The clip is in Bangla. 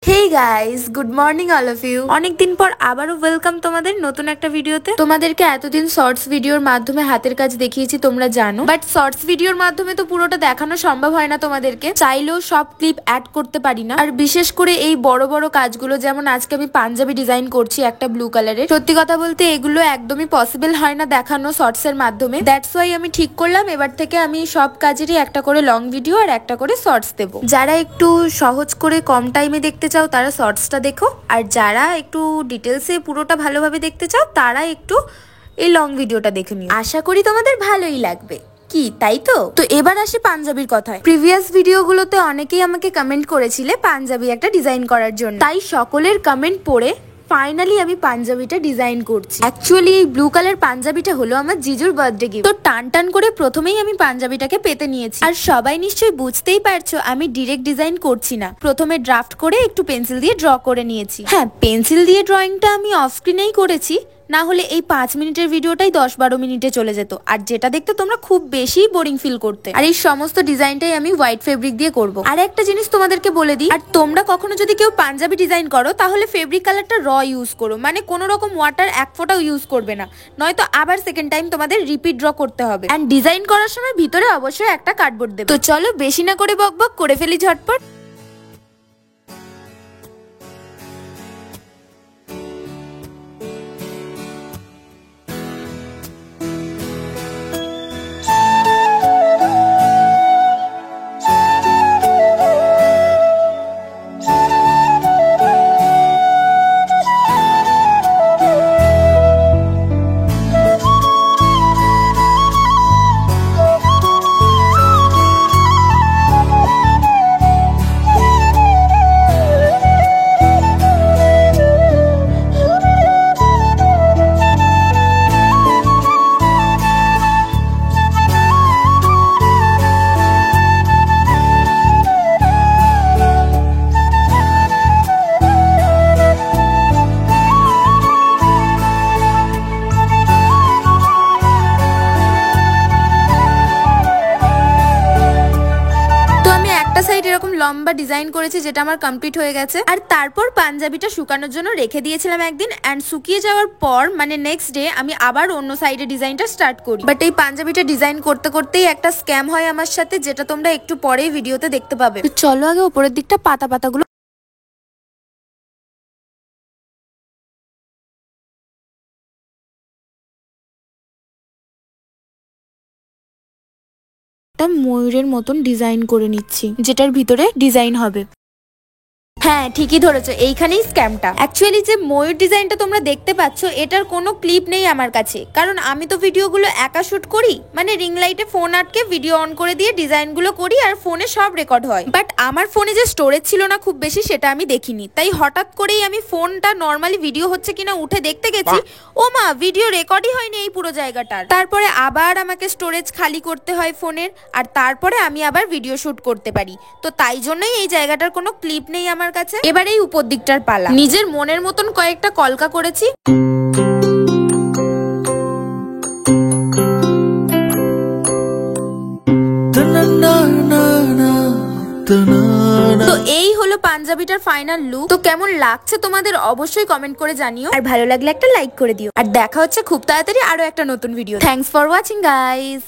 Hey guys, good morning all of you. অনেকদিন পর আবারও ওয়েলকাম তোমাদের নতুন একটা ভিডিওতে। তোমাদেরকে এতদিন শর্টস ভিডিওর মাধ্যমে হাতের কাজ দেখিয়েছি, তোমরা জানো, বাট শর্টস ভিডিওর মাধ্যমে তো পুরোটা দেখানো সম্ভব হয় না তোমাদেরকে, চাইলেও সব ক্লিপ অ্যাড করতে পারি না। আর বিশেষ করে এই বড় বড় কাজগুলো, যেমন আজকে আমি পাঞ্জাবি ডিজাইন করছি একটা ব্লু কালারের, সত্যি কথা বলতে এগুলো একদমই পসিবল হয় না দেখানো শর্টস এর মাধ্যমে। দ্যাটস ওয়াই আমি ঠিক করলাম এবার থেকে আমি সব কাজেরই একটা করে লং ভিডিও আর একটা করে শর্টস দেবো। যারা একটু সহজ করে কম টাইমে দেখতে চাও তারা শর্টসটা দেখো, আর যারা একটু ডিটেলসে পুরোটা ভালোভাবে দেখতে চাও তারা একটু এই লং ভিডিওটা দেখে নিও। আশা করি তোমাদের ভালোই লাগবে, কি তাই তো? তো এবার আসি পাঞ্জাবির কথায়। প্রিভিয়াস ভিডিওগুলোতে অনেকেই আমাকে কমেন্ট করেছিলে পাঞ্জাবি একটা ডিজাইন করার জন্য, তাই সকলের কমেন্ট পড়ে ফাইনালি আমি পাঞ্জাবিটা ডিজাইন করছি। অ্যাকচুয়ালি এই ব্লু কালার পাঞ্জাবিটা হলো আমার জিজুর বার্থডে গিফট। তো টান টান করে প্রথমেই আমি পাঞ্জাবিটাকে পেতে নিয়েছি। আর সবাই নিশ্চয়ই বুঝতেই পারছো আমি ডিরেক্ট ডিজাইন করছি না, প্রথমে ড্রাফট করে একটু পেন্সিল দিয়ে ড্র করে নিয়েছি। হ্যাঁ, পেন্সিল দিয়ে ড্রয়িংটা আমি অফ স্ক্রিনেই করেছি, না হলে এই 5 মিনিটের ভিডিওটাই 10-12 মিনিটে চলে যেত, আর যেটা দেখতে তোমরা খুব বেশি বোরিং ফিল করতে। আর এই সমস্ত ডিজাইনটাই আমি হোয়াইট ফেব্রিক দিয়ে করব। আর একটা জিনিস তোমাদেরকে বলে দিই, আর তোমরা কখনো যদি কেউ পাঞ্জাবি ডিজাইন করো তাহলে ফেব্রিক কালারটা র ইউজ করো, মানে কোনো রকম ওয়াটার এক ফোঁটাও ইউজ করবে না, নয়তো আবার সেকেন্ড টাইম তোমাদের রিপিট ড্র করতে হবে। এন্ড ডিজাইন করার সময় ভিতরে অবশ্যই একটা কার্ডবোর্ড দেবে। তো চলো বেশি না করে বকবক করে ফেলি ঝটপট। এরকম লম্বা ডিজাইন করেছি যেটা আমার কমপ্লিট হয়ে গেছে। আর তারপর পাঞ্জাবিটা শুকানোর জন্য রেখে দিয়েছিলাম একদিন, এন্ড শুকিয়ে যাওয়ার পর মানে নেক্সট ডে আমি আবার অন্য সাইডে ডিজাইনটা স্টার্ট করি। বাট এই পাঞ্জাবিটা ডিজাইন করতে করতেই একটা স্ক্যাম হয় আমার সাথে, যেটা তোমরা একটু পরেই ভিডিওতে দেখতে পাবে। চলো আগে উপরের দিকটা পাতা পাতাগুলো একটা ময়ূরের মতন ডিজাইন করে নিচ্ছি, যেটার ভিতরে ডিজাইন হবে। হ্যাঁ, ঠিকই ধরেছো, এইখানেই স্ক্যামটা। অ্যাকচুয়ালি যে ময়ূর ডিজাইনটা তোমরা দেখতে পাচ্ছ এটার কোনো ক্লিপ নেই আমার কাছে, কারণ আমি তো ভিডিওগুলো একা শুট করি, মানে রিং লাইটে ফোন আটকে ভিডিও অন করে দিয়ে ডিজাইনগুলো করি আর ফোনে সব রেকর্ড হয়। বাট আমার ফোনে যে স্টোরেজ ছিল না খুব বেশি, সেটা আমি দেখিনি, তাই হঠাৎ করেই আমি ফোনটা নর্মালি ভিডিও হচ্ছে কিনা উঠে দেখতে গেছি, ও মা, ভিডিও রেকর্ডই হয়নি এই পুরো জায়গাটার। তারপরে আবার আমাকে স্টোরেজ খালি করতে হয় ফোনের, আর তারপরে আমি আবার ভিডিও শুট করতে পারি। তো তাই জন্যই এই জায়গাটার কোনো ক্লিপ নেই আমার কাছে। এবার এই উপর দিকটার পালা। নিজের মনের মতন কয়েকটা কলকা করেছি। তো এই হলো পাঞ্জাবিটার ফাইনাল লুক। তো কেমন লাগছে তোমাদের অবশ্যই কমেন্ট করে জানিও, আর ভালো লাগলে একটা লাইক করে দিও। আর দেখা হচ্ছে খুব তাড়াতাড়ি আরো একটা নতুন video. Thanks for watching guys.